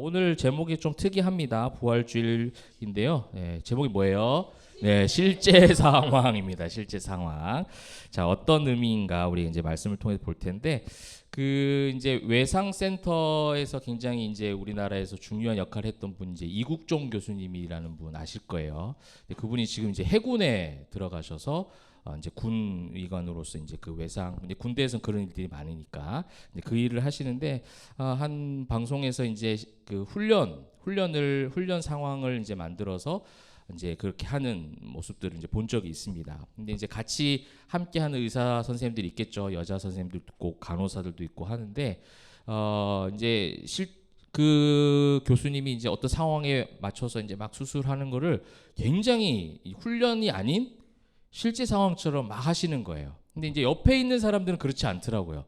오늘 제목이 좀 특이합니다. 부활주일인데요. 제목이 뭐예요? 네, 실제 상황입니다. 실제 상황. 자, 어떤 의미인가 우리 이제 말씀을 통해 볼 텐데, 그 이제 외상센터에서 굉장히 이제 우리나라에서 중요한 역할을 했던 분, 이제 이국종 교수님이라는 분 아실 거예요. 그분이 지금 이제 해군에 들어가셔서 이제 군의관으로서 이제 그 외상, 이제 군대에서는 그런 일들이 많으니까 이제 그 일을 하시는데, 한 방송에서 이제 그 훈련 상황을 이제 만들어서 이제 그렇게 하는 모습들을 이제 본 적이 있습니다. 근데 이제 같이 함께하는 의사 선생님들이 있겠죠. 여자 선생님들도 있고 간호사들도 있고 하는데, 이제 그 교수님이 이제 어떤 상황에 맞춰서 이제 막 수술하는 거를 굉장히 훈련이 아닌 실제 상황처럼 막 하시는 거예요. 근데 이제 옆에 있는 사람들은 그렇지 않더라고요.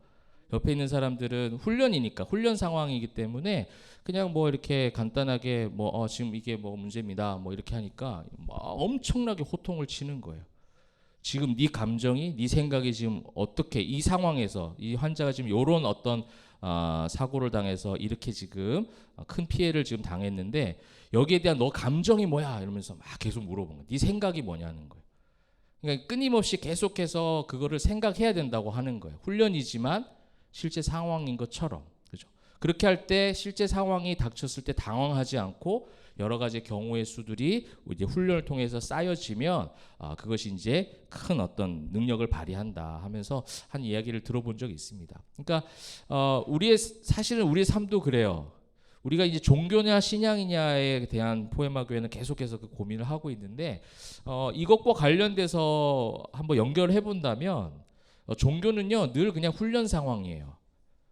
옆에 있는 사람들은 훈련이니까, 훈련 상황이기 때문에 그냥 뭐 이렇게 간단하게 뭐 지금 이게 뭐 문제입니다 뭐 이렇게 하니까 막 엄청나게 호통을 치는 거예요. 지금 네 감정이, 네 생각이 지금 어떻게 이 상황에서 이 환자가 지금 요런 어떤 사고를 당해서 이렇게 지금 큰 피해를 지금 당했는데 여기에 대한 너 감정이 뭐야 이러면서 막 계속 물어보는 거예요. 네 생각이 뭐냐는 거예요. 그러니까 끊임없이 계속해서 그거를 생각해야 된다고 하는 거예요. 훈련이지만 실제 상황인 것처럼. 그죠? 그렇게 할 때 실제 상황이 닥쳤을 때 당황하지 않고 여러 가지 경우의 수들이 이제 훈련을 통해서 쌓여지면 그것이 이제 큰 어떤 능력을 발휘한다 하면서 한 이야기를 들어본 적이 있습니다. 그러니까 사실은 우리의 삶도 그래요. 우리가 이제 종교냐 신앙이냐에 대한 포에마 교회는 계속해서 그 고민을 하고 있는데, 이것과 관련돼서 한번 연결해 본다면 종교는요 늘 그냥 훈련 상황이에요.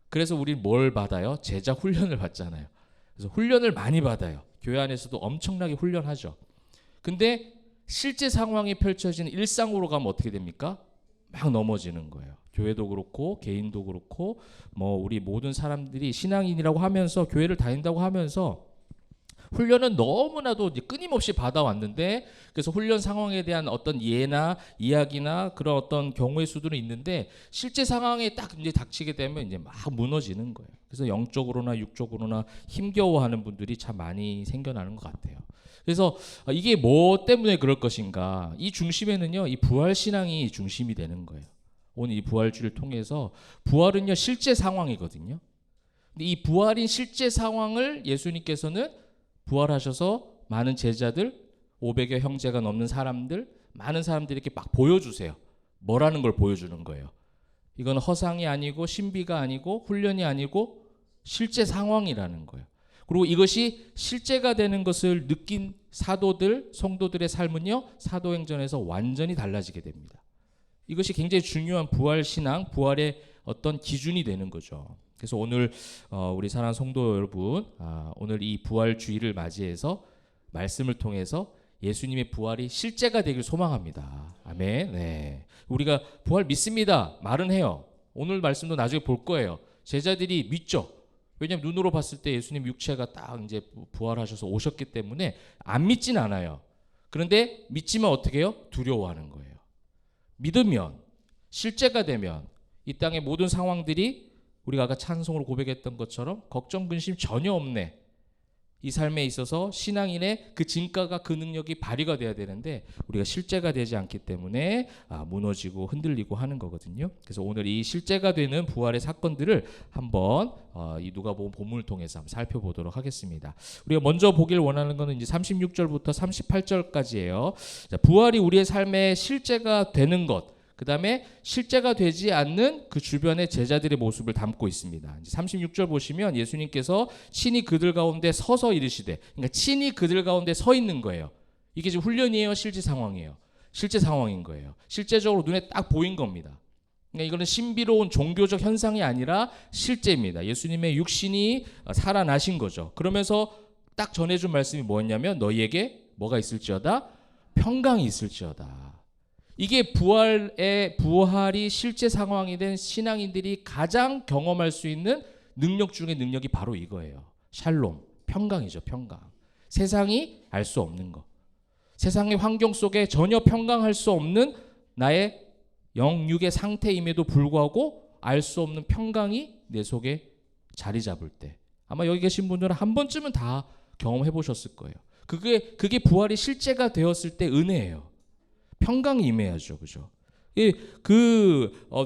그래서 우리 뭘 받아요? 제자 훈련을 받잖아요. 그래서 훈련을 많이 받아요. 교회 안에서도 엄청나게 훈련하죠. 근데 실제 상황이 펼쳐지는 일상으로 가면 어떻게 됩니까? 막 넘어지는 거예요. 교회도 그렇고 개인도 그렇고 뭐 우리 모든 사람들이 신앙인이라고 하면서 교회를 다닌다고 하면서 훈련은 너무나도 끊임없이 받아왔는데, 그래서 훈련 상황에 대한 어떤 예나 이야기나 그런 어떤 경우의 수들은 있는데 실제 상황에 딱 이제 닥치게 되면 이제 막 무너지는 거예요. 그래서 영적으로나 육적으로나 힘겨워하는 분들이 참 많이 생겨나는 것 같아요. 그래서 이게 뭐 때문에 그럴 것인가? 이 중심에는요, 이 부활 신앙이 중심이 되는 거예요. 오늘 이 부활주를 통해서 부활은요 실제 상황이거든요. 근데 이 부활인 실제 상황을 예수님께서는 부활하셔서 많은 제자들, 500여 형제가 넘는 사람들, 많은 사람들에게 막 보여주세요. 뭐라는 걸 보여주는 거예요. 이건 허상이 아니고 신비가 아니고 훈련이 아니고 실제 상황이라는 거예요. 그리고 이것이 실제가 되는 것을 느낀 사도들, 성도들의 삶은요 사도행전에서 완전히 달라지게 됩니다. 이것이 굉장히 중요한 부활 신앙, 부활의 어떤 기준이 되는 거죠. 그래서 오늘 우리 사랑하는 성도 여러분, 오늘 이 부활주의를 맞이해서 말씀을 통해서 예수님의 부활이 실제가 되길 소망합니다. 아멘. 네. 우리가 부활 믿습니다. 말은 해요. 오늘 말씀도 나중에 볼 거예요. 제자들이 믿죠. 왜냐하면 눈으로 봤을 때 예수님 육체가 딱 이제 부활하셔서 오셨기 때문에 안 믿진 않아요. 그런데 믿지만 어떻게 해요? 두려워하는 거예요. 믿으면, 실제가 되면 이 땅의 모든 상황들이 우리가 아까 찬송으로 고백했던 것처럼 걱정 근심 전혀 없네. 이 삶에 있어서 신앙인의 그 진가가, 그 능력이 발휘가 돼야 되는데 우리가 실제가 되지 않기 때문에 무너지고 흔들리고 하는 거거든요. 그래서 오늘 이 실제가 되는 부활의 사건들을 한번 이 누가복음 본문을 통해서 한번 살펴보도록 하겠습니다. 우리가 먼저 보길 원하는 것은 이제 36절부터 38절까지예요. 자, 부활이 우리의 삶에 실제가 되는 것, 그 다음에 실제가 되지 않는 그 주변의 제자들의 모습을 담고 있습니다. 36절 보시면 예수님께서 친히 그들 가운데 서서 이르시되, 그러니까 친히 그들 가운데 서 있는 거예요. 이게 지금 훈련이에요? 실제 상황이에요? 실제 상황인 거예요. 실제적으로 눈에 딱 보인 겁니다. 그러니까 이거는 신비로운 종교적 현상이 아니라 실제입니다. 예수님의 육신이 살아나신 거죠. 그러면서 딱 전해준 말씀이 뭐였냐면 너희에게 뭐가 있을지어다? 평강이 있을지어다. 이게 부활이 실제 상황이 된 신앙인들이 가장 경험할 수 있는 능력 중의 능력이 바로 이거예요. 샬롬, 평강이죠. 평강. 세상이 알 수 없는 거. 세상의 환경 속에 전혀 평강할 수 없는 나의 영육의 상태임에도 불구하고 알 수 없는 평강이 내 속에 자리 잡을 때, 아마 여기 계신 분들은 한 번쯤은 다 경험해 보셨을 거예요. 그게 부활이 실제가 되었을 때 은혜예요. 평강이 임해야죠, 그죠?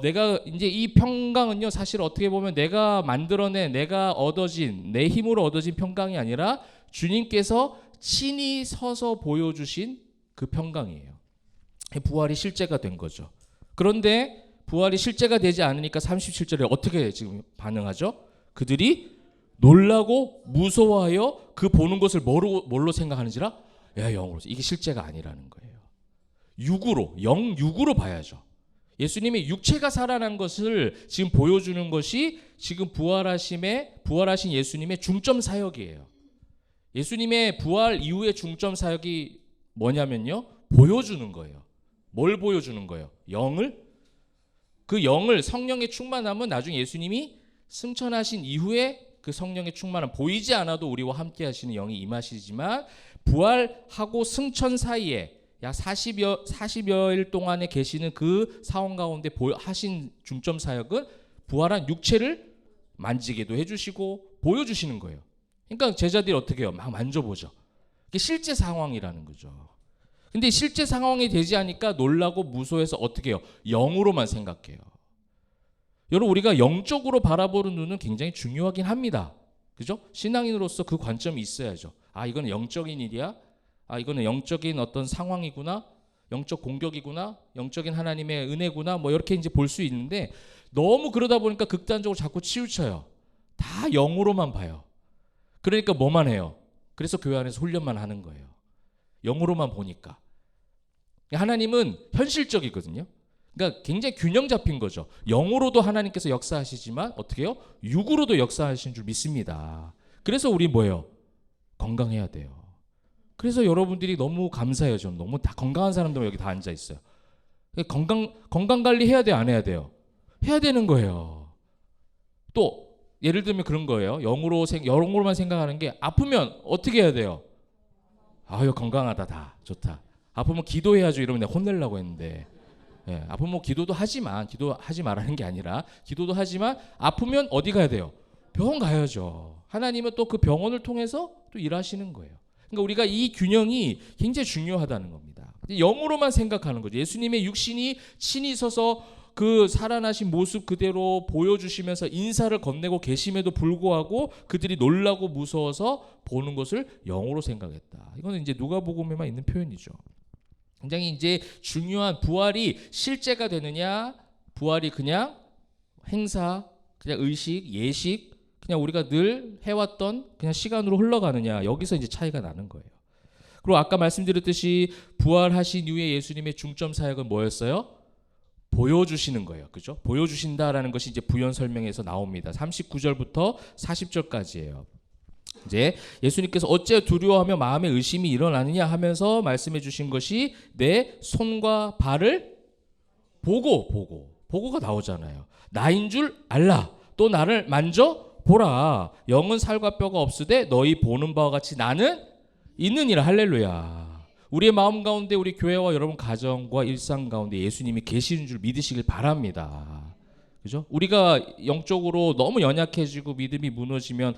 내가 이제 이 평강은요, 사실 어떻게 보면 내가 만들어낸, 내가 얻어진, 내 힘으로 얻어진 평강이 아니라 주님께서 친히 서서 보여주신 그 평강이에요. 부활이 실제가 된 거죠. 그런데 부활이 실제가 되지 않으니까 37절에 어떻게 지금 반응하죠? 그들이 놀라고 무서워하여 그 보는 것을 뭘로 생각하는지라? 영으로. 이게 실제가 아니라는 거예요. 영육으로 봐야죠. 예수님의 육체가 살아난 것을 지금 보여주는 것이 지금 부활하신 예수님의 중점 사역이에요. 예수님의 부활 이후의 중점 사역이 뭐냐면요, 보여주는 거예요. 뭘 보여주는 거예요? 그 영을, 성령의 충만함은 나중에 예수님이 승천하신 이후에 그 성령의 충만함, 보이지 않아도 우리와 함께 하시는 영이 임하시지만 부활하고 승천 사이에 약 40여일 동안에 계시는 그 상황 가운데 하신 중점 사역은 부활한 육체를 만지게도 해주시고 보여주시는 거예요. 그러니까 제자들이 어떻게 해요? 막 만져보죠. 이게 실제 상황이라는 거죠. 근데 실제 상황이 되지 않으니까 놀라고 무서워해서 어떻게 해요? 영으로만 생각해요. 여러분, 우리가 영적으로 바라보는 눈은 굉장히 중요하긴 합니다. 그죠? 신앙인으로서 그 관점이 있어야죠. 이거는 영적인 일이야? 이거는 영적인 어떤 상황이구나, 영적 공격이구나, 영적인 하나님의 은혜구나, 뭐 이렇게 이제 볼 수 있는데 너무 그러다 보니까 극단적으로 자꾸 치우쳐요. 다 영으로만 봐요. 그러니까 뭐만 해요? 그래서 교회 안에서 훈련만 하는 거예요. 영으로만 보니까. 하나님은 현실적이거든요. 그러니까 굉장히 균형 잡힌 거죠. 영으로도 하나님께서 역사하시지만 어떻게 해요? 육으로도 역사하시는 줄 믿습니다. 그래서 우리 뭐예요? 건강해야 돼요. 그래서 여러분들이 너무 감사해요. 좀 너무 다 건강한 사람들 여기 다 앉아 있어요. 건강 관리 해야 돼요, 안 해야 돼요? 해야 되는 거예요. 또 예를 들면 그런 거예요. 영으로만 생각하는 게, 아프면 어떻게 해야 돼요? 이거 건강하다, 다 좋다. 아프면 기도해야죠. 이러면 내가 혼내려고 했는데, 아프면 기도도 하지만, 기도하지 말라는 게 아니라 기도도 하지만 아프면 어디 가야 돼요? 병원 가야죠. 하나님은 또 그 병원을 통해서 또 일하시는 거예요. 그러니까 우리가 이 균형이 굉장히 중요하다는 겁니다. 영으로만 생각하는 거죠. 예수님의 육신이 친히 서서 그 살아나신 모습 그대로 보여주시면서 인사를 건네고 계심에도 불구하고 그들이 놀라고 무서워서 보는 것을 영으로 생각했다. 이거는 이제 누가복음에만 있는 표현이죠. 굉장히 이제 중요한, 부활이 실제가 되느냐, 부활이 그냥 행사, 그냥 의식, 예식, 그냥 우리가 늘 해왔던 그냥 시간으로 흘러가느냐, 여기서 이제 차이가 나는 거예요. 그리고 아까 말씀드렸듯이 부활하신 이후에 예수님의 중점 사역은 뭐였어요? 보여주시는 거예요. 그죠? 보여주신다라는 것이 이제 부연 설명에서 나옵니다. 39절부터 40절까지예요. 이제 예수님께서 어째 두려워하며 마음에 의심이 일어나느냐 하면서 말씀해 주신 것이 내 손과 발을 보고가 나오잖아요. 나인 줄 알라. 또 나를 만져 보라. 영은 살과 뼈가 없으되 너희 보는 바와 같이 나는 있느니라. 할렐루야. 우리의 마음 가운데 우리 교회와 여러분 가정과 일상 가운데 예수님이 계시는 줄 믿으시길 바랍니다. 그죠? 우리가 영적으로 너무 연약해지고 믿음이 무너지면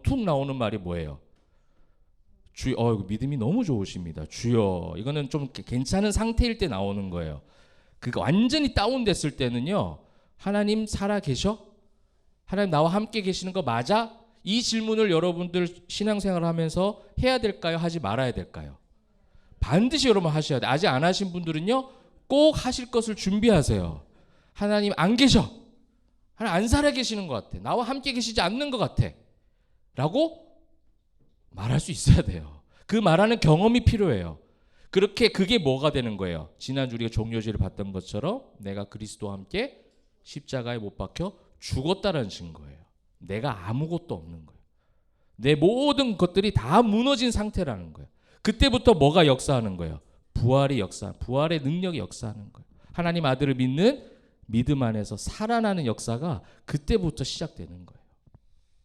툭 나오는 말이 뭐예요? 주여, 믿음이 너무 좋으십니다. 주여. 이거는 좀 괜찮은 상태일 때 나오는 거예요. 그거 완전히 다운됐을 때는요, 하나님 살아 계셔? 하나님 나와 함께 계시는 거 맞아? 이 질문을 여러분들 신앙생활을 하면서 해야 될까요? 하지 말아야 될까요? 반드시 여러분 하셔야 돼요. 아직 안 하신 분들은요, 꼭 하실 것을 준비하세요. 하나님 안 계셔. 하나님 안 살아 계시는 것 같아. 나와 함께 계시지 않는 것 같아. 라고 말할 수 있어야 돼요. 그 말하는 경험이 필요해요. 그게 뭐가 되는 거예요? 지난주 우리가 종료제를 봤던 것처럼 내가 그리스도와 함께 십자가에 못 박혀 죽었다는 증거예요. 내가 아무것도 없는 거예요. 내 모든 것들이 다 무너진 상태라는 거예요. 그때부터 뭐가 역사하는 거예요? 부활의 능력이 역사하는 거예요. 하나님 아들을 믿는 믿음 안에서 살아나는 역사가 그때부터 시작되는 거예요.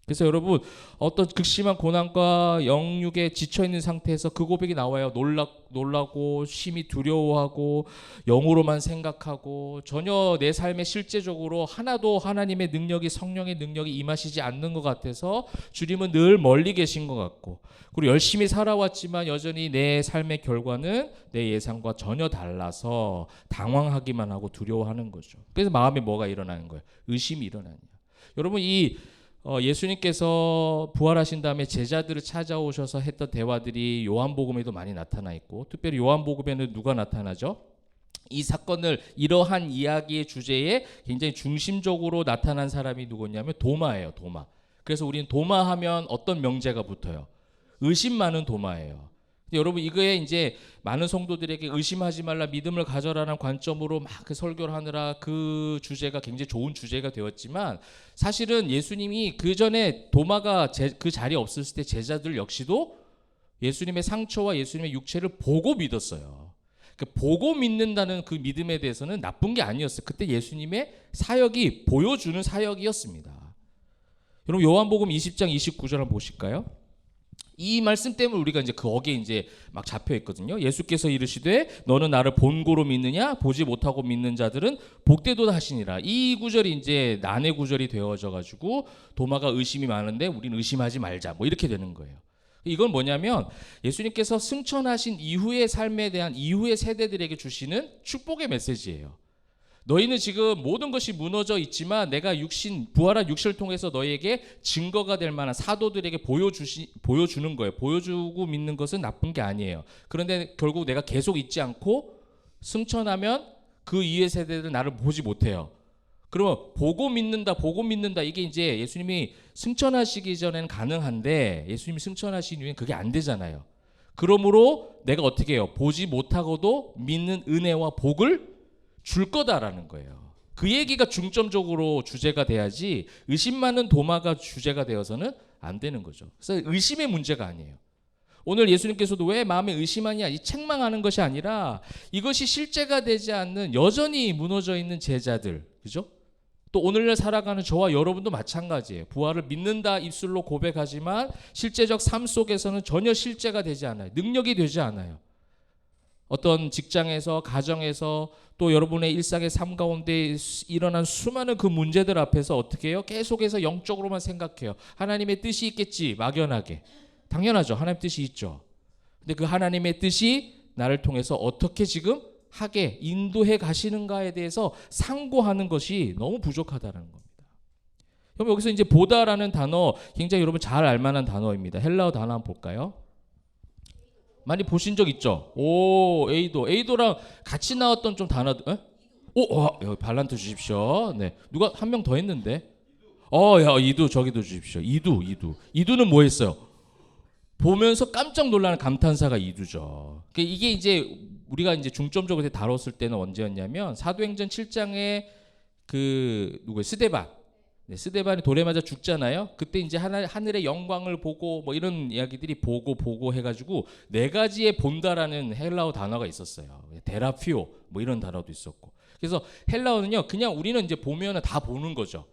그래서 여러분 어떤 극심한 고난과 영육에 지쳐 있는 상태에서 그 고백이 나와요. 놀라고 심히 두려워하고 영으로만 생각하고 전혀 내 삶에 실제적으로 하나도 하나님의 능력이 성령의 능력이 임하시지 않는 것 같아서 주님은 늘 멀리 계신 것 같고 그리고 열심히 살아왔지만 여전히 내 삶의 결과는 내 예상과 전혀 달라서 당황하기만 하고 두려워하는 거죠. 그래서 마음에 뭐가 일어나는 거예요? 의심이 일어나는 거예요. 여러분 예수님께서 부활하신 다음에 제자들을 찾아오셔서 했던 대화들이 요한복음에도 많이 나타나 있고 특별히 요한복음에는 누가 나타나죠? 이 사건을 이러한 이야기의 주제에 굉장히 중심적으로 나타난 사람이 누구냐면 도마예요. 도마. 그래서 우리는 도마 하면 어떤 명제가 붙어요? 의심 많은 도마예요. 여러분 이거에 이제 많은 성도들에게 의심하지 말라 믿음을 가져라는 관점으로 막 그 설교를 하느라 그 주제가 굉장히 좋은 주제가 되었지만 사실은 예수님이 그 전에 도마가 그 자리에 없었을 때 제자들 역시도 예수님의 상처와 예수님의 육체를 보고 믿었어요. 그러니까 보고 믿는다는 그 믿음에 대해서는 나쁜 게 아니었어요. 그때 예수님의 사역이 보여주는 사역이었습니다. 여러분 요한복음 20장 29절 한번 보실까요? 이 말씀 때문에 우리가 이제 거기에 이제 막 잡혀 있거든요. 예수께서 이르시되 너는 나를 본고로 믿느냐 보지 못하고 믿는 자들은 복되도다 하시니라. 이 구절이 이제 난의 구절이 되어져 가지고 도마가 의심이 많은데 우리는 의심하지 말자 뭐 이렇게 되는 거예요. 이건 뭐냐면 예수님께서 승천하신 이후의 삶에 대한 이후의 세대들에게 주시는 축복의 메시지예요. 너희는 지금 모든 것이 무너져 있지만 내가 부활한 육신을 통해서 너희에게 증거가 될 만한 사도들에게 보여주는 거예요. 보여주고 믿는 것은 나쁜 게 아니에요. 그런데 결국 내가 계속 있지 않고 승천하면 그 이후의 세대들은 나를 보지 못해요. 그러면 보고 믿는다 이게 이제 예수님이 승천하시기 전에는 가능한데 예수님이 승천하신 이후에는 그게 안 되잖아요. 그러므로 내가 어떻게 해요? 보지 못하고도 믿는 은혜와 복을 줄 거다라는 거예요. 그 얘기가 중점적으로 주제가 돼야지 의심 많은 도마가 주제가 되어서는 안 되는 거죠. 그래서 의심의 문제가 아니에요. 오늘 예수님께서도 왜 마음에 의심하냐 이 책망하는 것이 아니라 이것이 실제가 되지 않는 여전히 무너져 있는 제자들, 그죠? 또 오늘날 살아가는 저와 여러분도 마찬가지예요. 부활을 믿는다 입술로 고백하지만 실제적 삶 속에서는 전혀 실제가 되지 않아요. 능력이 되지 않아요. 어떤 직장에서 가정에서 또 여러분의 일상의 삶 가운데 일어난 수많은 그 문제들 앞에서 어떻게 해요? 계속해서 영적으로만 생각해요. 하나님의 뜻이 있겠지 막연하게. 당연하죠. 하나님의 뜻이 있죠. 근데 그 하나님의 뜻이 나를 통해서 어떻게 지금 하게 인도해 가시는가에 대해서 상고하는 것이 너무 부족하다는 겁니다. 여러분 여기서 이제 보다라는 단어 굉장히 여러분 잘 알만한 단어입니다. 헬라어 단어 한번 볼까요? 많이 보신 적 있죠? 오, 에이도랑 같이 나왔던 좀 단어. 여기 발란트 주십시오. 네, 누가 한 명 더 했는데. 야, 이두 저기도 주십시오. 이두는 뭐 했어요? 보면서 깜짝 놀라는 감탄사가 이두죠. 이게 이제 우리가 이제 중점적으로 다뤘을 때는 언제였냐면 사도행전 7장에 그 누구예요? 스데반. 네, 스데반이 돌에 맞아 죽잖아요. 그때 이제 하늘의 영광을 보고 뭐 이런 이야기들이 보고 해가지고 네 가지의 본다라는 헬라어 단어가 있었어요. 데라피오 뭐 이런 단어도 있었고. 그래서 헬라어는요 그냥 우리는 이제 보면은 다 보는 거죠.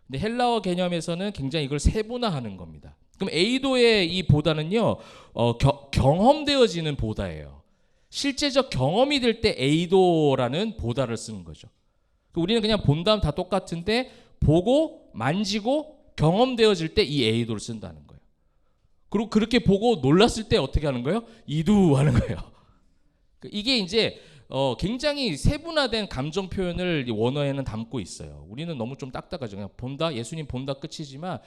근데 헬라어 개념에서는 굉장히 이걸 세분화하는 겁니다. 그럼 에이도의 이 보다는요 경험되어지는 보다예요. 실제적 경험이 될 때 에이도라는 보다를 쓰는 거죠. 우리는 그냥 본다면 다 똑같은데 보고 만지고 경험되어질 때 이 에이도를 쓴다는 거예요. 그리고 그렇게 보고 놀랐을 때 어떻게 하는 거예요? 이두하는 거예요. 이게 이제 굉장히 세분화된 감정 표현을 원어에는 담고 있어요. 우리는 너무 좀 딱딱하죠. 그냥 본다, 예수님 본다 끝이지만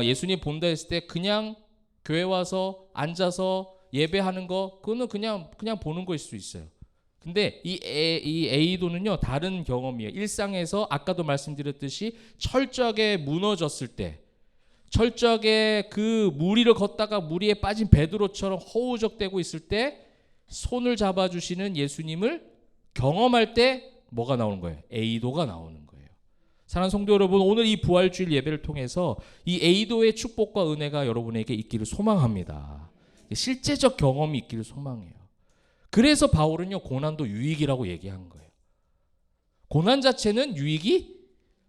예수님 본다 했을 때 그냥 교회 와서 앉아서 예배하는 거 그거는 그냥 보는 거일 수 있어요. 근데 이 에이도는요 다른 경험이에요. 일상에서 아까도 말씀드렸듯이 철저하게 무너졌을 때, 철저하게 그 무리를 걷다가 무리에 빠진 베드로처럼 허우적대고 있을 때 손을 잡아주시는 예수님을 경험할 때 뭐가 나오는 거예요? 에이도가 나오는 거예요. 사랑하는 성도 여러분, 오늘 이 부활주일 예배를 통해서 이 에이도의 축복과 은혜가 여러분에게 있기를 소망합니다. 실제적 경험이 있기를 소망해요. 그래서 바울은요 고난도 유익이라고 얘기한 거예요. 고난 자체는 유익이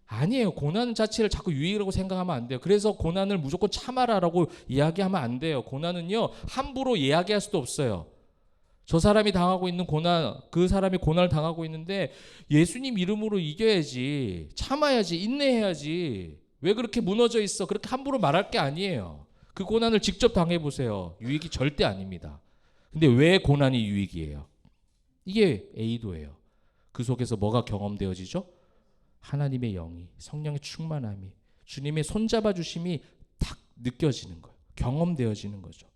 아니에요. 고난 자체를 자꾸 유익이라고 생각하면 안 돼요. 그래서 고난을 무조건 참아라라고 이야기하면 안 돼요. 고난은요, 함부로 이야기할 수도 없어요. 저 사람이 당하고 있는 고난, 그 사람이 고난을 당하고 있는데 예수님 이름으로 이겨야지, 참아야지, 인내해야지. 왜 그렇게 무너져 있어? 그렇게 함부로 말할 게 아니에요. 그 고난을 직접 당해보세요. 유익이 절대 아닙니다. 근데 왜 고난이 유익이에요? 이게 A도예요. 그 속에서 뭐가 경험되어지죠? 하나님의 영이, 성령의 충만함이, 주님의 손잡아 주심이 딱 느껴지는 거예요. 경험되어지는 거죠.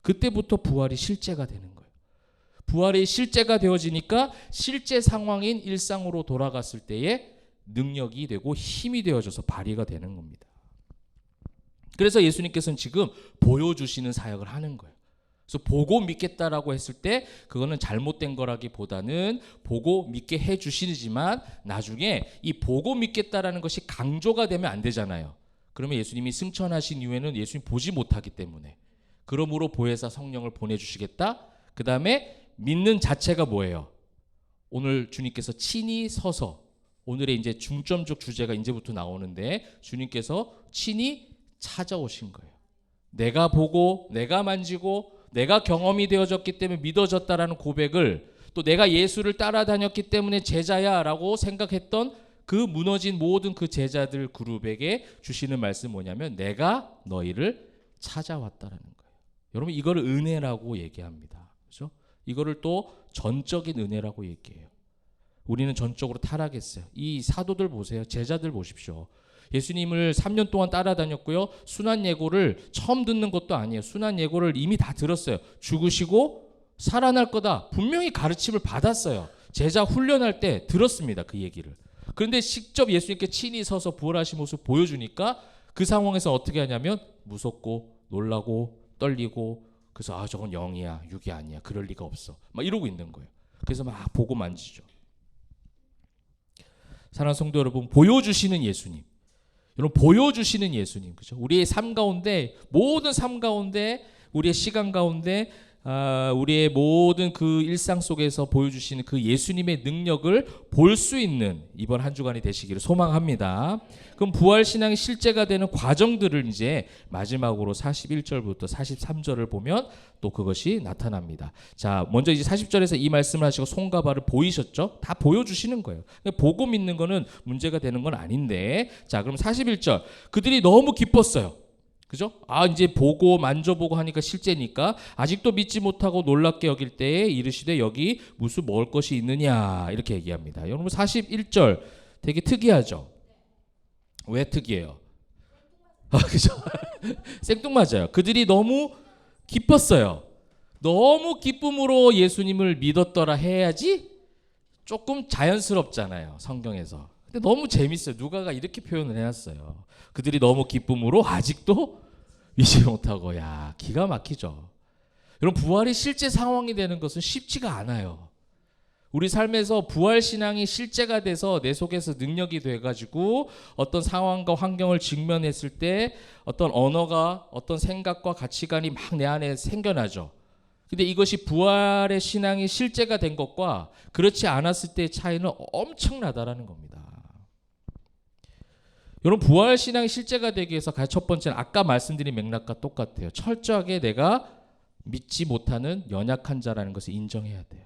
그때부터 부활이 실제가 되는 거예요. 부활이 실제가 되어지니까 실제 상황인 일상으로 돌아갔을 때에 능력이 되고 힘이 되어져서 발휘가 되는 겁니다. 그래서 예수님께서는 지금 보여주시는 사역을 하는 거예요. 그래서 보고 믿겠다라고 했을 때 그거는 잘못된 거라기보다는 보고 믿게 해주시지만 나중에 이 보고 믿겠다라는 것이 강조가 되면 안 되잖아요. 그러면 예수님이 승천하신 이후에는 예수님 보지 못하기 때문에, 그러므로 보혜사 성령을 보내주시겠다. 그 다음에 믿는 자체가 뭐예요? 오늘 주님께서 친히 서서, 오늘의 이제 중점적 주제가 이제부터 나오는데, 주님께서 친히 찾아오신 거예요. 내가 보고 내가 만지고 내가 경험이 되어졌기 때문에 믿어졌다라는 고백을, 또 내가 예수를 따라다녔기 때문에 제자야라고 생각했던 그 무너진 모든 그 제자들 그룹에게 주시는 말씀 뭐냐면 내가 너희를 찾아왔다라는 거예요. 여러분 이거를 은혜라고 얘기합니다. 그렇죠? 이거를 또 전적인 은혜라고 얘기해요. 우리는 전적으로 타락했어요. 이 사도들 보세요. 제자들 보십시오. 예수님을 3년 동안 따라다녔고요. 순환 예고를 처음 듣는 것도 아니에요. 순환 예고를 이미 다 들었어요. 죽으시고 살아날 거다. 분명히 가르침을 받았어요. 제자 훈련할 때 들었습니다. 그 얘기를. 그런데 직접 예수님께 친히 서서 부활하신 모습 보여주니까 그 상황에서 어떻게 하냐면 무섭고 놀라고 떨리고, 그래서 저건 영이야 육이 아니야 그럴 리가 없어 막 이러고 있는 거예요. 그래서 막 보고 만지죠. 사랑하는 성도 여러분, 보여주시는 예수님, 여러분 보여주시는 예수님, 그죠? 우리의 삶 가운데, 모든 삶 가운데, 우리의 시간 가운데, 우리의 모든 그 일상 속에서 보여주시는 그 예수님의 능력을 볼 수 있는 이번 한 주간이 되시기를 소망합니다. 그럼 부활신앙이 실제가 되는 과정들을 이제 마지막으로 41절부터 43절을 보면 또 그것이 나타납니다. 자, 먼저 이제 40절에서 이 말씀을 하시고 손과 발을 보이셨죠? 다 보여주시는 거예요. 보고 믿는 거는 문제가 되는 건 아닌데, 자, 그럼 41절, 그들이 너무 기뻤어요. 그죠? 이제 보고 만져보고 하니까 실제니까 아직도 믿지 못하고 놀랍게 여길 때에 이르시되 여기 무슨 먹을 것이 있느냐 이렇게 얘기합니다. 여러분 41절 되게 특이하죠? 왜 특이해요? 그죠? 생뚱맞아요. 그들이 너무 기뻤어요. 너무 기쁨으로 예수님을 믿었더라 해야지 조금 자연스럽잖아요, 성경에서. 근데 너무 재밌어요. 누가가 이렇게 표현을 해놨어요. 그들이 너무 기쁨으로 아직도 믿지 못하고. 야, 기가 막히죠. 여러분 부활이 실제 상황이 되는 것은 쉽지가 않아요. 우리 삶에서 부활 신앙이 실제가 돼서 내 속에서 능력이 돼가지고 어떤 상황과 환경을 직면했을 때 어떤 언어가, 어떤 생각과 가치관이 막 내 안에 생겨나죠. 근데 이것이 부활의 신앙이 실제가 된 것과 그렇지 않았을 때의 차이는 엄청나다라는 겁니다. 여러분 부활 신앙이 실제가 되기 위해서 첫 번째는 아까 말씀드린 맥락과 똑같아요. 철저하게 내가 믿지 못하는 연약한 자라는 것을 인정해야 돼요.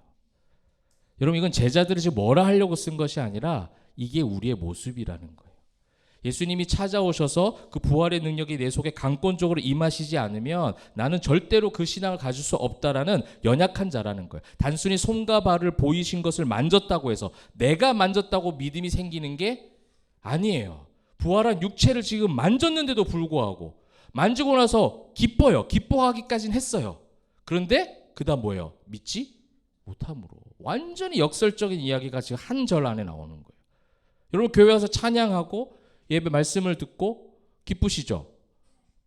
여러분 이건 제자들이 지금 뭐라 하려고 쓴 것이 아니라 이게 우리의 모습이라는 거예요. 예수님이 찾아오셔서 그 부활의 능력이 내 속에 강권적으로 임하시지 않으면 나는 절대로 그 신앙을 가질 수 없다라는 연약한 자라는 거예요. 단순히 손과 발을 보이신 것을 만졌다고 해서 내가 만졌다고 믿음이 생기는 게 아니에요. 부활한 육체를 지금 만졌는데도 불구하고 만지고 나서 기뻐요. 기뻐하기까지는 했어요. 그런데 그 다음 뭐예요? 믿지 못함으로. 완전히 역설적인 이야기가 지금 한 절 안에 나오는 거예요. 여러분 교회 와서 찬양하고 예배 말씀을 듣고 기쁘시죠?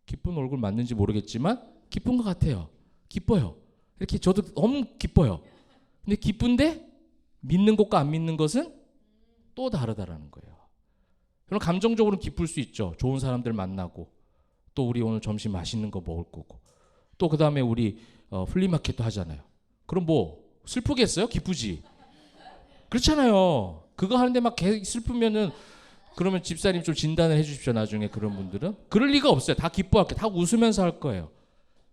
기쁜 얼굴 맞는지 모르겠지만 기쁜 것 같아요. 기뻐요. 이렇게 저도 너무 기뻐요. 근데 기쁜데 믿는 것과 안 믿는 것은 또 다르다라는 거예요. 여러분 감정적으로 기쁠 수 있죠. 좋은 사람들 만나고 또 우리 오늘 점심 맛있는 거 먹을 거고 또 그 다음에 우리 플리마켓도 하잖아요. 그럼 뭐 슬프겠어요? 기쁘지? 그렇잖아요. 그거 하는데 막 슬프면은 그러면 집사님 좀 진단을 해주십시오. 나중에 그런 분들은 그럴 리가 없어요. 다 기뻐할게, 다 웃으면서 할 거예요.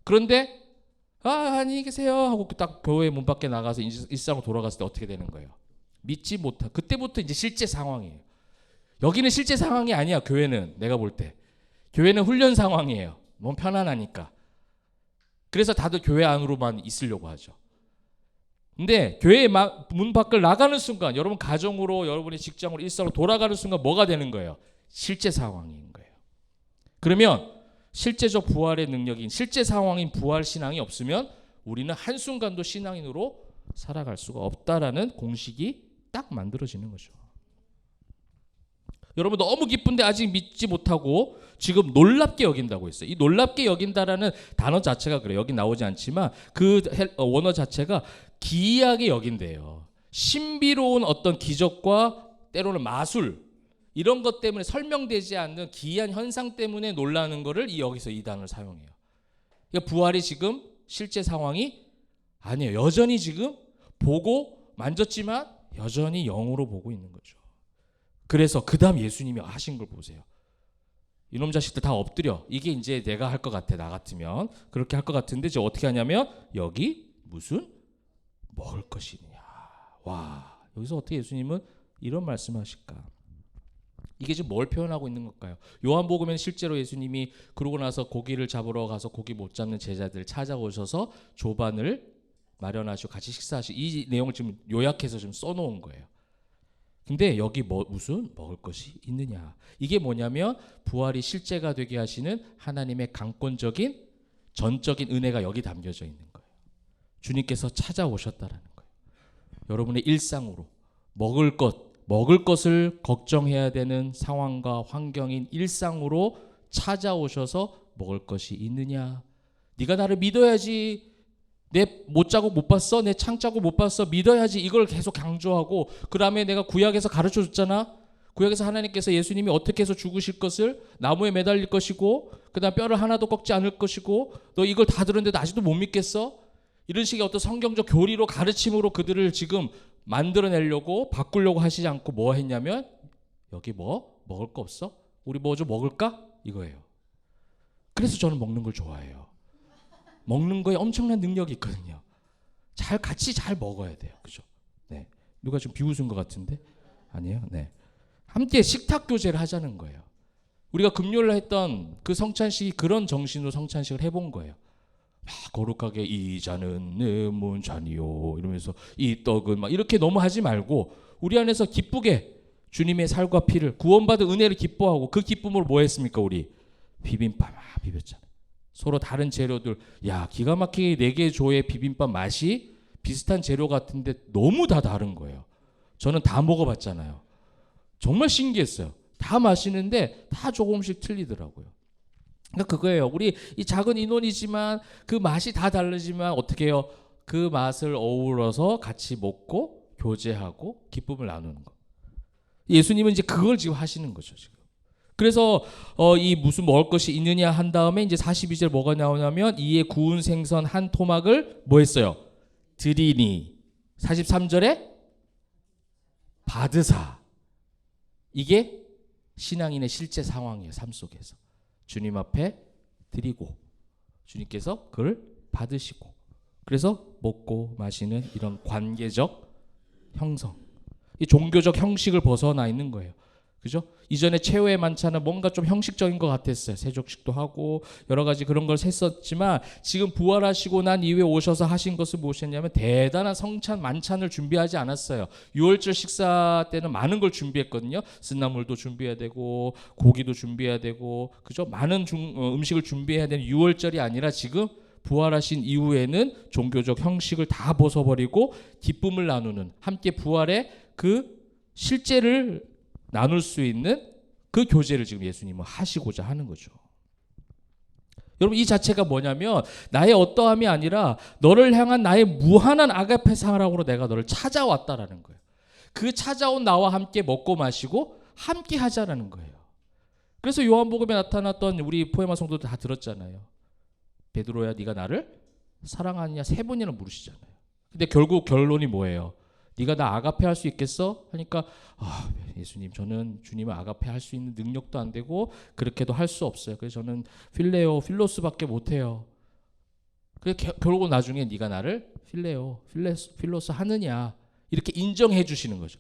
그런데 안녕히 계세요 하고 딱 교회 문 밖에 나가서 일상으로 돌아갔을 때 어떻게 되는 거예요? 믿지 못한, 그때부터 이제 실제 상황이에요. 여기는 실제 상황이 아니야. 교회는, 내가 볼 때 교회는 훈련 상황이에요. 너무 편안하니까. 그래서 다들 교회 안으로만 있으려고 하죠. 근데 교회 문 밖을 나가는 순간, 여러분 가정으로, 여러분의 직장으로, 일상으로 돌아가는 순간 뭐가 되는 거예요? 실제 상황인 거예요. 그러면 실제적 부활의 능력인, 실제 상황인 부활 신앙이 없으면 우리는 한순간도 신앙인으로 살아갈 수가 없다라는 공식이 딱 만들어지는 거죠. 여러분 너무 기쁜데 아직 믿지 못하고 지금 놀랍게 여긴다고 했어요. 이 놀랍게 여긴다라는 단어 자체가 그래요. 여기 나오지 않지만 그 원어 자체가 기이하게 여긴대요. 신비로운 어떤 기적과 때로는 마술, 이런 것 때문에 설명되지 않는 기이한 현상 때문에 놀라는 거를 여기서 이 단어를 사용해요. 그러니까 부활이 지금 실제 상황이 아니에요. 여전히 지금 보고 만졌지만 여전히 영으로 보고 있는 거죠. 그래서 그 다음 예수님이 하신 걸 보세요. 이놈 자식들 다 엎드려. 이게 이제 내가 할 것 같아. 나 같으면 그렇게 할 것 같은데 이제 어떻게 하냐면 여기 무슨 먹을 것이 있느냐. 와, 여기서 어떻게 예수님은 이런 말씀하실까? 이게 지금 뭘 표현하고 있는 걸까요? 요한복음에는 실제로 예수님이 그러고 나서 고기를 잡으러 가서 고기 못 잡는 제자들 찾아오셔서 조반을 마련하시고 같이 식사하시고, 이 내용을 지금 요약해서 좀 써놓은 거예요. 근데 여기 무슨 먹을 것이 있느냐? 이게 뭐냐면 부활이 실제가 되게 하시는 하나님의 강권적인 전적인 은혜가 여기 담겨져 있는 거예요. 주님께서 찾아오셨다라는 거예요. 여러분의 일상으로 먹을 것을 걱정해야 되는 상황과 환경인 일상으로 찾아오셔서 먹을 것이 있느냐? 네가 나를 믿어야지. 내 못 자고 못 봤어? 내 창 자고 못 봤어? 믿어야지. 이걸 계속 강조하고, 그 다음에 내가 구약에서 가르쳐 줬잖아. 구약에서 하나님께서 예수님이 어떻게 해서 죽으실 것을, 나무에 매달릴 것이고 그 다음 뼈를 하나도 꺾지 않을 것이고, 너 이걸 다 들었는데도 아직도 못 믿겠어? 이런 식의 어떤 성경적 교리로, 가르침으로 그들을 지금 만들어내려고, 바꾸려고 하시지 않고 뭐 했냐면 여기 뭐 먹을 거 없어? 우리 뭐 좀 먹을까? 이거예요. 그래서 저는 먹는 걸 좋아해요. 먹는 거에 엄청난 능력이 있거든요. 같이 잘 먹어야 돼요. 그죠? 네. 누가 좀 비웃은 것 같은데? 아니에요? 네. 함께 식탁 교제를 하자는 거예요. 우리가 금요일에 했던 그 성찬식이 그런 정신으로 성찬식을 해본 거예요. 거룩하게 이 잔은 내 문잔이요 이러면서 이 떡은 막 이렇게 너무 하지 말고 우리 안에서 기쁘게 주님의 살과 피를, 구원받은 은혜를 기뻐하고, 그 기쁨으로 뭐 했습니까? 우리 비빔밥 비볐잖아요. 서로 다른 재료들, 기가 막히게 4개 조의 비빔밥 맛이 비슷한 재료 같은데 너무 다 다른 거예요. 저는 다 먹어봤잖아요. 정말 신기했어요. 다 맛있는데 다 조금씩 틀리더라고요. 그러니까 그거예요. 우리 이 작은 인원이지만 그 맛이 다 다르지만 어떻게 해요? 그 맛을 어우러서 같이 먹고 교제하고 기쁨을 나누는 거. 예수님은 이제 그걸 지금 하시는 거죠, 지금. 그래서 이 무슨 먹을 것이 있느냐 한 다음에 이제 42절 뭐가 나오냐면 이에 구운 생선 한 토막을 뭐 했어요? 드리니. 43절에 받으사. 이게 신앙인의 실제 상황이에요. 삶 속에서. 주님 앞에 드리고 주님께서 그걸 받으시고, 그래서 먹고 마시는 이런 관계적 형성. 이 종교적 형식을 벗어나 있는 거예요. 그죠? 이전에 최후의 만찬은 뭔가 좀 형식적인 것 같았어요. 세족식도 하고 여러 가지 그런 걸 했었지만 지금 부활하시고 난 이후에 오셔서 하신 것은 무엇이었냐면 대단한 성찬 만찬을 준비하지 않았어요. 6월절 식사 때는 많은 걸 준비했거든요. 쓴나물도 준비해야 되고 고기도 준비해야 되고, 그죠? 많은 음식을 준비해야 되는 6월절이 아니라 지금 부활하신 이후에는 종교적 형식을 다 벗어버리고 기쁨을 나누는, 함께 부활의 그 실제를 나눌 수 있는 그 교제를 지금 예수님은 하시고자 하는 거죠. 여러분, 이 자체가 뭐냐면 나의 어떠함이 아니라 너를 향한 나의 무한한 아가페 사랑으로 내가 너를 찾아왔다라는 거예요. 그 찾아온 나와 함께 먹고 마시고 함께 하자라는 거예요. 그래서 요한복음에 나타났던 우리 포에마 성도들 다 들었잖아요. 베드로야 네가 나를 사랑하느냐 3번이나 물으시잖아요. 근데 결국 결론이 뭐예요? 네가 나 아가페 할 수 있겠어? 하니까 예수님, 저는 주님을 아가페 할 수 있는 능력도 안 되고 그렇게도 할 수 없어요. 그래서 저는 필로스밖에 못해요. 그래 결국 나중에 네가 나를 필로스 하느냐 이렇게 인정해 주시는 거죠.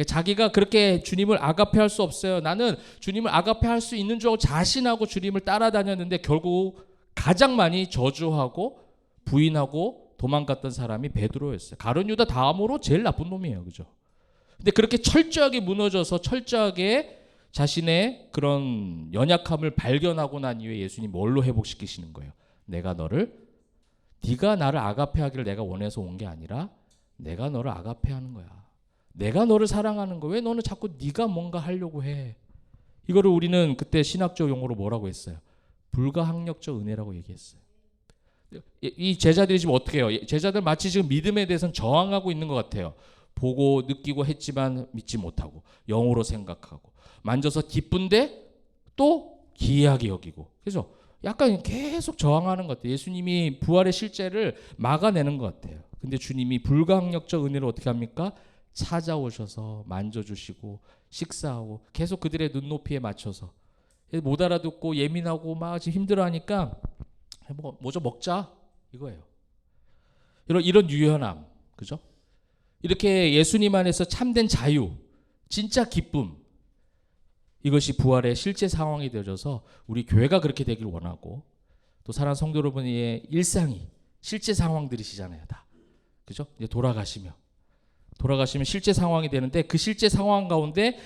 자기가 그렇게 주님을 아가페 할 수 없어요. 나는 주님을 아가페 할 수 있는 줄 알고 자신하고 주님을 따라다녔는데 결국 가장 많이 저주하고 부인하고 도망갔던 사람이 베드로였어요. 가룟 유다 다음으로 제일 나쁜 놈이에요. 그죠? 근데 그렇게 철저하게 무너져서 철저하게 자신의 그런 연약함을 발견하고 난 이후에 예수님 뭘로 회복시키시는 거예요? 네가 나를 아가페하기를 내가 원해서 온 게 아니라 내가 너를 아가페하는 거야. 내가 너를 사랑하는 거야. 왜 너는 자꾸 네가 뭔가 하려고 해? 이거를 우리는 그때 신학적 용어로 뭐라고 했어요? 불가항력적 은혜라고 얘기했어요. 이 제자들이 지금 어떻게 해요? 제자들 마치 지금 믿음에 대해서는 저항하고 있는 것 같아요. 보고 느끼고 했지만 믿지 못하고 영으로 생각하고 만져서 기쁜데 또 기이하게 여기고, 그래서 약간 계속 저항하는 것 같아요. 예수님이 부활의 실제를 막아내는 것 같아요. 근데 주님이 불가항력적 은혜를 어떻게 합니까? 찾아오셔서 만져주시고 식사하고 계속 그들의 눈높이에 맞춰서, 못 알아듣고 예민하고 막 지금 힘들어하니까 뭐 좀 먹자 이거예요. 이런 유연함, 그죠? 이렇게 예수님 안에서 참된 자유, 진짜 기쁨, 이것이 부활의 실제 상황이 되어져서 우리 교회가 그렇게 되길 원하고, 또 사랑하는 성도 여러분의 일상이 실제 상황들이시잖아요, 다. 그죠? 이제 돌아가시면 실제 상황이 되는데, 그 실제 상황 가운데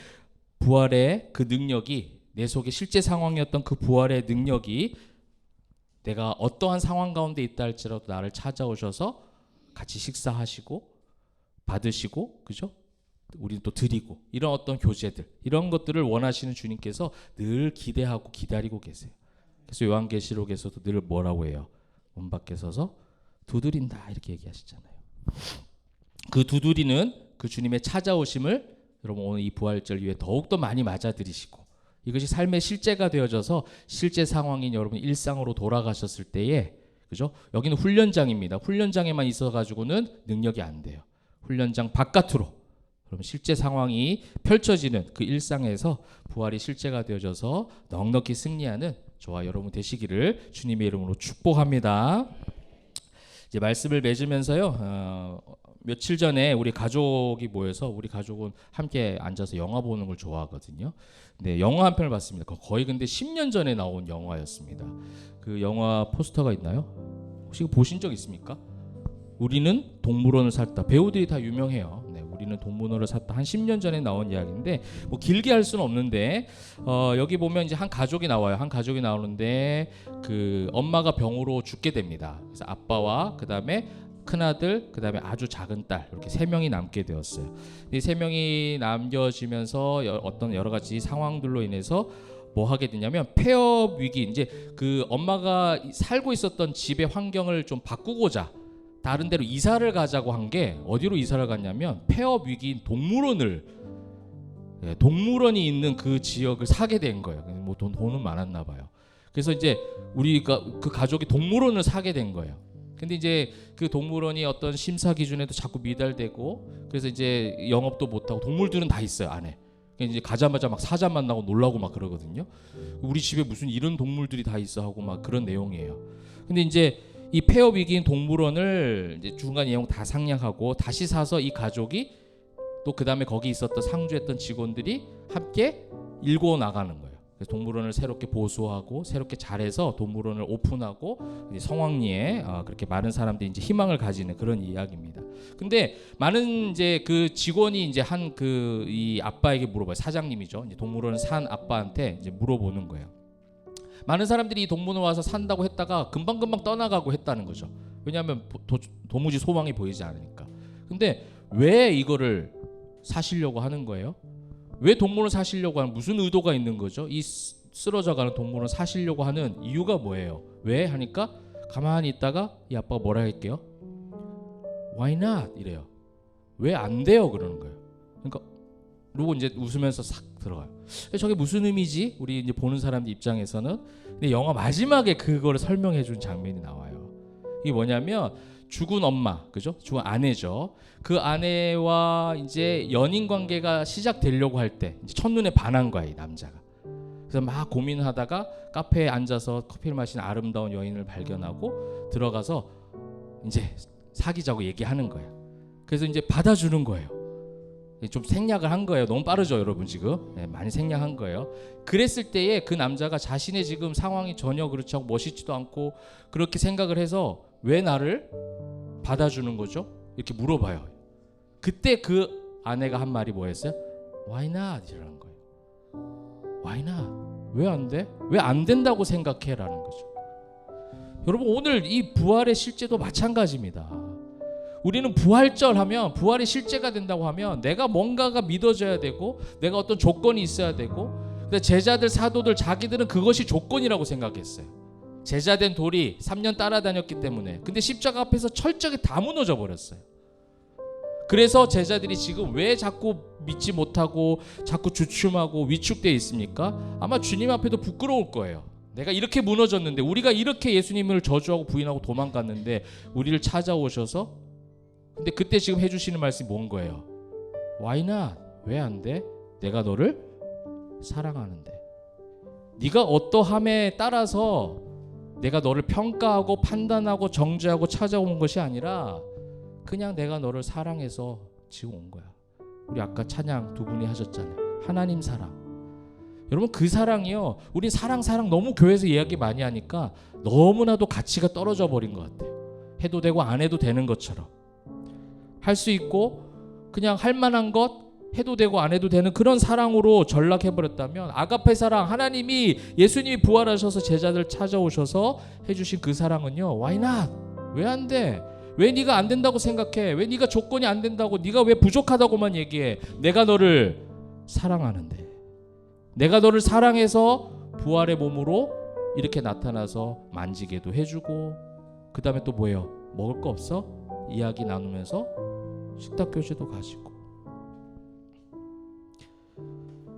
부활의 그 능력이, 내 속에 실제 상황이었던 그 부활의 능력이 내가 어떠한 상황 가운데 있다 할지라도 나를 찾아오셔서 같이 식사하시고 받으시고, 그죠? 우리는 또 드리고, 이런 어떤 교제들, 이런 것들을 원하시는 주님께서 늘 기대하고 기다리고 계세요. 그래서 요한계시록에서도 늘 뭐라고 해요? 문 밖에 서서 두드린다 이렇게 얘기하시잖아요. 그 두드리는 그 주님의 찾아오심을 여러분 오늘 이 부활절 위에 더욱더 많이 맞아들이시고, 이것이 삶의 실제가 되어져서 실제 상황인 여러분 일상으로 돌아가셨을 때에, 그죠? 여기는 훈련장입니다. 훈련장에만 있어가지고는 능력이 안 돼요. 훈련장 바깥으로 그럼 실제 상황이 펼쳐지는 그 일상에서 부활이 실제가 되어져서 넉넉히 승리하는 저와 여러분 되시기를 주님의 이름으로 축복합니다. 이제 말씀을 맺으면서요, 며칠 전에 우리 가족이 모여서, 우리 가족은 함께 앉아서 영화 보는 걸 좋아하거든요. 네, 영화 한 편을 봤습니다. 거의 근데 10년 전에 나온 영화였습니다. 그 영화 포스터가 있나요? 혹시 보신 적 있습니까? 우리는 동물원을 샀다. 배우들이 다 유명해요. 네, 우리는 동물원을 샀다. 한 10년 전에 나온 이야기인데 뭐 길게 할 수는 없는데, 여기 보면 이제 한 가족이 나와요. 한 가족이 나오는데 그 엄마가 병으로 죽게 됩니다. 그래서 아빠와 그다음에 큰아들, 그다음에 아주 작은 딸, 이렇게 세 명이 남게 되었어요. 이 세 명이 남겨지면서 어떤 여러 가지 상황들로 인해서 뭐 하게 되냐면 폐업 위기, 이제 그 엄마가 살고 있었던 집의 환경을 좀 바꾸고자 다른 데로 이사를 가자고 한 게, 어디로 이사를 갔냐면 폐업 위기인 동물원이 있는 그 지역을 사게 된 거예요. 뭐 돈은 많았나 봐요. 그래서 이제 우리가 그 가족이 동물원을 사게 된 거예요. 근데 이제 그 동물원이 어떤 심사 기준에도 자꾸 미달되고, 그래서 이제 영업도 못하고, 동물들은 다 있어요 안에. 이제 가자마자 막 사자 만나고 놀라고 막 그러거든요. 우리 집에 무슨 이런 동물들이 다 있어 하고 막 그런 내용이에요. 근데 이제 이 폐업 위기인 동물원을 이제 중간 내용 다 상량하고 다시 사서 이 가족이 또 그 다음에 거기 있었던 상주했던 직원들이 함께 일궈 나가는 거예요. 그래서 동물원을 새롭게 보수하고 새롭게 잘해서 동물원을 오픈하고 이제 성황리에 그렇게 많은 사람들이 이제 희망을 가지는 그런 이야기입니다. 근데 많은 이제 그 직원이 이제 한 그 이 아빠에게 물어봐요. 사장님이죠. 이제 동물원을 산 아빠한테 이제 물어보는 거예요. 많은 사람들이 이 동물원 와서 산다고 했다가 금방금방 떠나가고 했다는 거죠. 왜냐하면 도무지 소망이 보이지 않으니까. 근데 왜 이거를 사시려고 하는 거예요? 왜 동물원 사시려고 하는, 무슨 의도가 있는 거죠? 이 쓰러져가는 동물원 사시려고 하는 이유가 뭐예요? 왜 하니까 가만히 있다가 이 아빠가 뭐라 할게요? Why not? 이래요. 왜 안 돼요? 그러는 거예요. 그러니까 그리고 이제 웃으면서 싹 들어가요. 저게 무슨 의미지? 우리 이제 보는 사람들 입장에서는. 근데 영화 마지막에 그거를 설명해 준 장면이 나와요. 이게 뭐냐면 죽은 엄마, 그죠? 죽은 아내죠. 그 아내와 이제 연인 관계가 시작되려고 할 때 첫눈에 반한 거야, 이 남자가. 그래서 막 고민하다가 카페에 앉아서 커피를 마시는 아름다운 여인을 발견하고 들어가서 이제 사귀자고 얘기하는 거야. 그래서 이제 받아주는 거예요. 좀 생략을 한 거예요. 너무 빠르죠, 여러분 지금? 네, 많이 생략한 거예요. 그랬을 때에 그 남자가 자신의 지금 상황이 전혀 그렇지 않고 멋있지도 않고 그렇게 생각을 해서 왜 나를 받아주는 거죠? 이렇게 물어봐요. 그때 그 아내가 한 말이 뭐였어요? Why not? 이라는 거예요. Why not? 왜 안 돼? 왜 안 된다고 생각해? 라는 거죠. 여러분 오늘 이 부활의 실제도 마찬가지입니다. 우리는 부활절 하면 부활이 실제가 된다고 하면 내가 뭔가가 믿어져야 되고 내가 어떤 조건이 있어야 되고 근데 제자들 사도들 자기들은 그것이 조건이라고 생각했어요. 제자된 돌이 3년 따라다녔기 때문에. 근데 십자가 앞에서 철저하게 다 무너져 버렸어요. 그래서 제자들이 지금 왜 자꾸 믿지 못하고 자꾸 주춤하고 위축되어 있습니까? 아마 주님 앞에도 부끄러울 거예요. 내가 이렇게 무너졌는데 우리가 이렇게 예수님을 저주하고 부인하고 도망갔는데 우리를 찾아오셔서 근데 그때 지금 해주시는 말씀이 뭔 거예요? Why not? 왜 안 돼? 내가 너를 사랑하는데. 네가 어떠함에 따라서 내가 너를 평가하고 판단하고 정죄하고 찾아온 것이 아니라 그냥 내가 너를 사랑해서 지금 온 거야. 우리 아까 찬양 두 분이 하셨잖아요. 하나님 사랑. 여러분 그 사랑이요. 우린 사랑 너무 교회에서 이야기 많이 하니까 너무나도 가치가 떨어져 버린 것 같아요. 해도 되고 안 해도 되는 것처럼. 할 수 있고 그냥 할 만한 것 해도 되고 안 해도 되는 그런 사랑으로 전락해버렸다면 아가페 사랑 하나님이 예수님이 부활하셔서 제자들 찾아오셔서 해주신 그 사랑은요 Why not? 왜 안 돼? 왜 네가 안 된다고 생각해? 왜 네가 조건이 안 된다고 네가 왜 부족하다고만 얘기해? 내가 너를 사랑하는데 내가 너를 사랑해서 부활의 몸으로 이렇게 나타나서 만지게도 해주고 그 다음에 또 뭐예요? 먹을 거 없어? 이야기 나누면서 식탁 교제도 가지고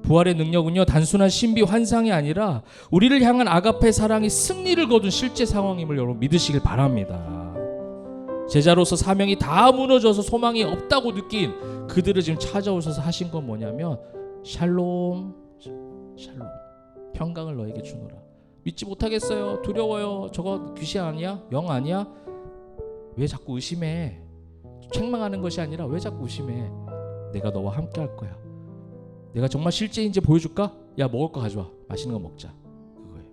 부활의 능력은요 단순한 신비 환상이 아니라 우리를 향한 아가페 사랑이 승리를 거둔 실제 상황임을 여러분 믿으시길 바랍니다. 제자로서 사명이 다 무너져서 소망이 없다고 느낀 그들을 지금 찾아오셔서 하신 건 뭐냐면 샬롬 평강을 너에게 주노라. 믿지 못하겠어요. 두려워요. 저거 귀신 아니야? 영 아니야? 왜 자꾸 의심해? 책망하는 것이 아니라 왜 자꾸 의심해? 내가 너와 함께 할 거야. 내가 정말 실제인지 보여줄까? 야 먹을 거 가져와. 맛있는 거 먹자. 그거예요.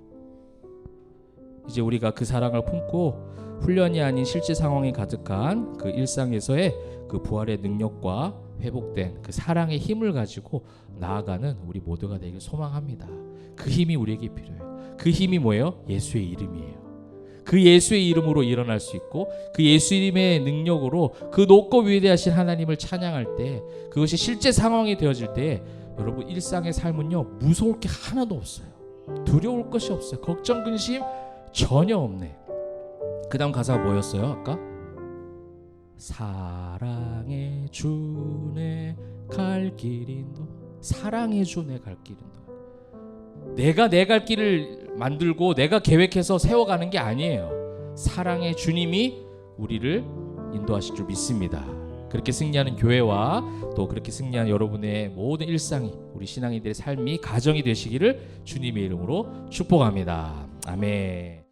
이제 우리가 그 사랑을 품고 훈련이 아닌 실제 상황이 가득한 그 일상에서의 그 부활의 능력과 회복된 그 사랑의 힘을 가지고 나아가는 우리 모두가 되길 소망합니다. 그 힘이 우리에게 필요해요. 그 힘이 뭐예요? 예수의 이름이에요. 그 예수의 이름으로 일어날 수 있고 그 예수님의 능력으로 그 높고 위대하신 하나님을 찬양할 때 그것이 실제 상황이 되어질 때 여러분 일상의 삶은요 무서울 게 하나도 없어요. 두려울 것이 없어요. 걱정 근심 전혀 없네. 그 다음 가사가 뭐였어요 아까? 사랑의 주 내 갈 길 인도. 사랑의 주 내 갈 길 인도. 내가 내 갈 길을 만들고 내가 계획해서 세워가는 게 아니에요. 사랑의 주님이 우리를 인도하실 줄 믿습니다. 그렇게 승리하는 교회와 또 그렇게 승리하는 여러분의 모든 일상이 우리 신앙인들의 삶이 가정이 되시기를 주님의 이름으로 축복합니다. 아멘.